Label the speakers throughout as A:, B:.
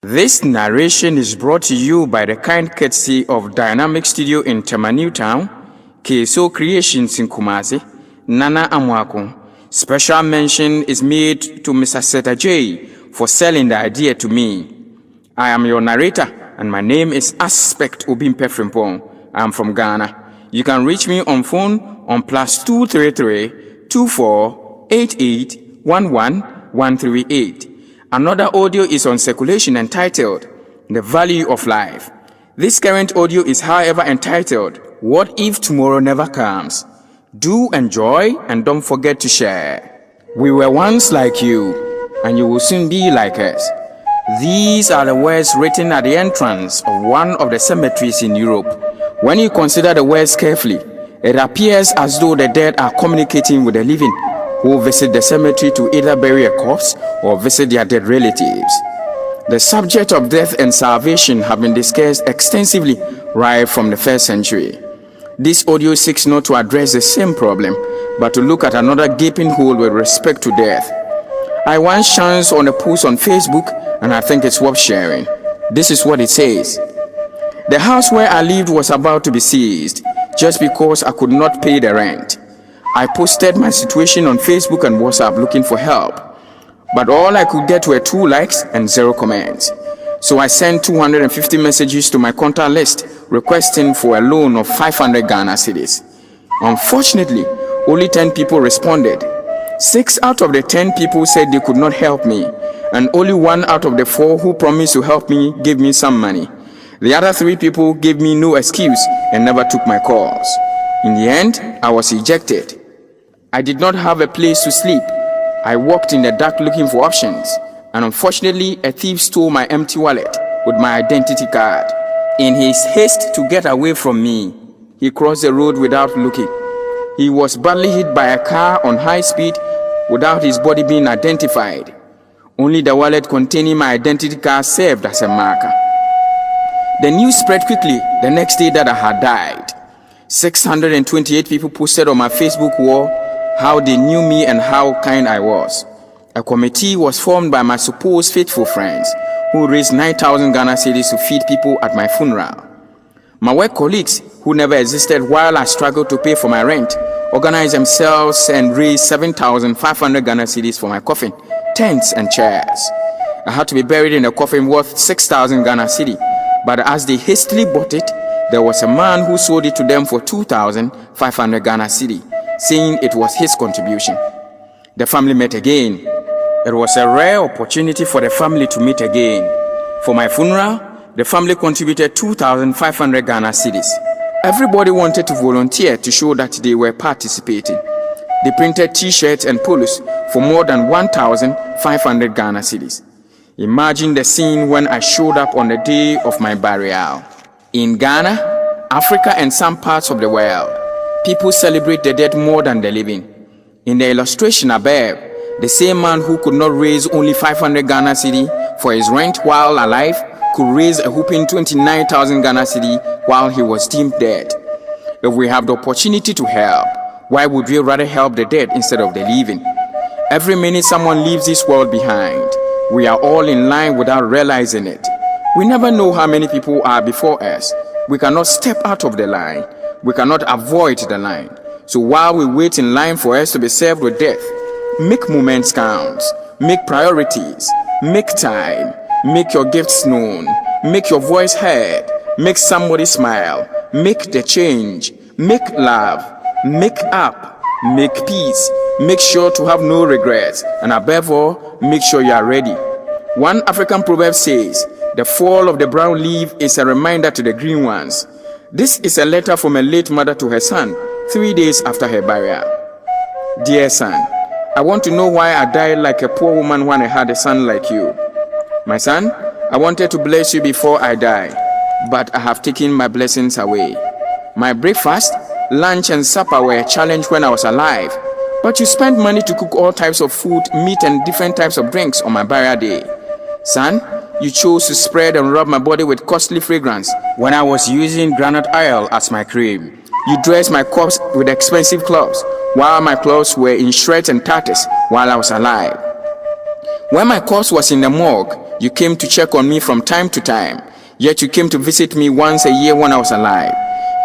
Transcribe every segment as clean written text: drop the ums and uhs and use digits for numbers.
A: This narration is brought to you by the kind courtesy of Dynamic Studio in Tema Newtown, KSO Creations in Kumasi, Nana Amwako. Special mention is made to Mr. Seta J for selling the idea to me. I am your narrator and my name is Aspect Obimpe Frimpong. I am from Ghana. You can reach me on phone on +233 24 88 11 138. Another audio is on circulation entitled The Value of Life. This current audio is however entitled What If Tomorrow Never Comes? Do enjoy and don't forget to share. We were once like you and you will soon be like us. These are the words written at the entrance of one of the cemeteries in Europe. When you consider the words carefully, it appears as though the dead are communicating with the living who visit the cemetery to either bury a corpse or visit their dead relatives. The subject of death and salvation have been discussed extensively right from the first century. This audio seeks not to address the same problem, but to look at another gaping hole with respect to death. I once chanced on a post on Facebook and I think it's worth sharing. This is what it says. The house where I lived was about to be seized just because I could not pay the rent. I posted my situation on Facebook and WhatsApp looking for help, but all I could get were 2 likes and 0 comments. So I sent 250 messages to my contact list requesting for a loan of 500 Ghana cedis. Unfortunately, only 10 people responded. 6 out of the 10 people said they could not help me, and only 1 out of the 4 who promised to help me gave me some money. The other 3 people gave me no excuse and never took my calls. In the end, I was ejected. I did not have a place to sleep. I walked in the dark looking for options, and unfortunately, a thief stole my empty wallet with my identity card. In his haste to get away from me, he crossed the road without looking. He was badly hit by a car on high speed without his body being identified. Only the wallet containing my identity card served as a marker. The news spread quickly the next day that I had died. 628 people posted on my Facebook wall how they knew me and how kind I was. A committee was formed by my supposed faithful friends who raised 9,000 Ghana cedis to feed people at my funeral. My work colleagues, who never existed while I struggled to pay for my rent, organized themselves and raised 7,500 Ghana cedis for my coffin, tents and chairs. I had to be buried in a coffin worth 6,000 Ghana cedi, but as they hastily bought it, there was a man who sold it to them for 2,500 Ghana cedi, saying it was his contribution. The family met again. It was a rare opportunity for the family to meet again. For my funeral, the family contributed 2,500 Ghana cedis. Everybody wanted to volunteer to show that they were participating. They printed t-shirts and polos for more than 1,500 Ghana cedis. Imagine the scene when I showed up on the day of my burial. In Ghana, Africa and some parts of the world, people celebrate the dead more than the living. In the illustration above, the same man who could not raise only 500 Ghana cedi for his rent while alive could raise a whopping 29,000 Ghana cedi while he was deemed dead. If we have the opportunity to help, why would we rather help the dead instead of the living? Every minute someone leaves this world behind, we are all in line without realizing it. We never know how many people are before us. We cannot step out of the line. We cannot avoid the line. So while we wait in line for us to be served with death, make moments count, make priorities, make time, make your gifts known, make your voice heard, make somebody smile, make the change, make love, make up, make peace, make sure to have no regrets, and above all, make sure you are ready. One African proverb says, the fall of the brown leaf is a reminder to the green ones. This is a letter from a late mother to her son, 3 days after her burial. Dear son, I want to know why I died like a poor woman when I had a son like you. My son, I wanted to bless you before I die, but I have taken my blessings away. My breakfast, lunch and supper were a challenge when I was alive, but you spent money to cook all types of food, meat and different types of drinks on my burial day. Son, you chose to spread and rub my body with costly fragrance when I was using granite oil as my cream. You dressed my corpse with expensive clothes, while my clothes were in shreds and tatters while I was alive. When my corpse was in the morgue, You came to check on me from time to time, yet you came to visit me once a year when I was alive.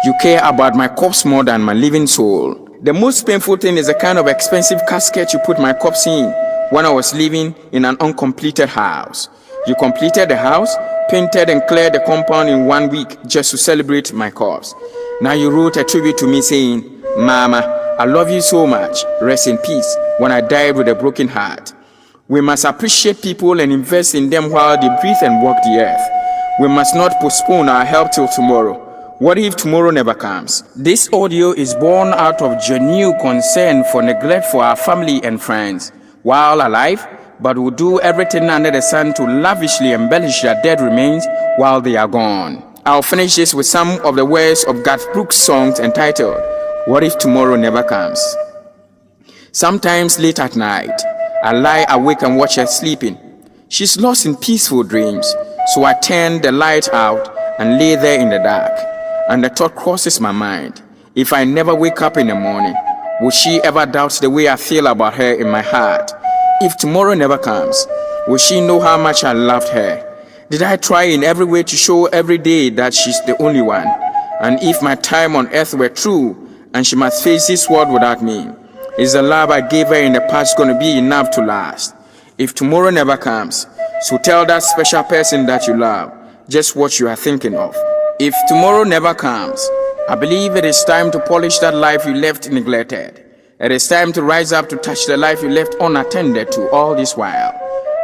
A: You care about my corpse more than my living soul. The most painful thing is the kind of expensive casket you put my corpse in when I was living in an uncompleted house. You completed the house, painted and cleared the compound in 1 week just to celebrate my corpse. Now you wrote a tribute to me saying, Mama, I love you so much. Rest in peace when I died with a broken heart. We must appreciate people and invest in them while they breathe and walk the earth. We must not postpone our help till tomorrow. What if tomorrow never comes? This audio is born out of genuine concern for neglect for our family and friends while alive, but will do everything under the sun to lavishly embellish their dead remains while they are gone. I'll finish this with some of the words of Garth Brooks' song entitled, What If Tomorrow Never Comes? Sometimes late at night, I lie awake and watch her sleeping. She's lost in peaceful dreams, so I turn the light out and lay there in the dark. And the thought crosses my mind, if I never wake up in the morning, will she ever doubt the way I feel about her in my heart? If tomorrow never comes, will she know how much I loved her? Did I try in every way to show every day that she's the only one? And if my time on earth were true, and she must face this world without me, is the love I gave her in the past going to be enough to last? If tomorrow never comes, so tell that special person that you love just what you are thinking of. If tomorrow never comes, I believe it is time to polish that life you left neglected. It is time to rise up to touch the life you left unattended to all this while.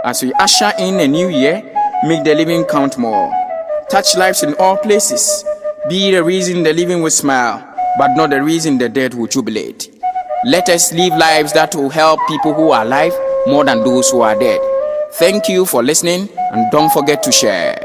A: As we usher in a new year, make the living count more. Touch lives in all places. Be the reason the living will smile, but not the reason the dead will jubilate. Let us live lives that will help people who are alive more than those who are dead. Thank you for listening, and don't forget to share.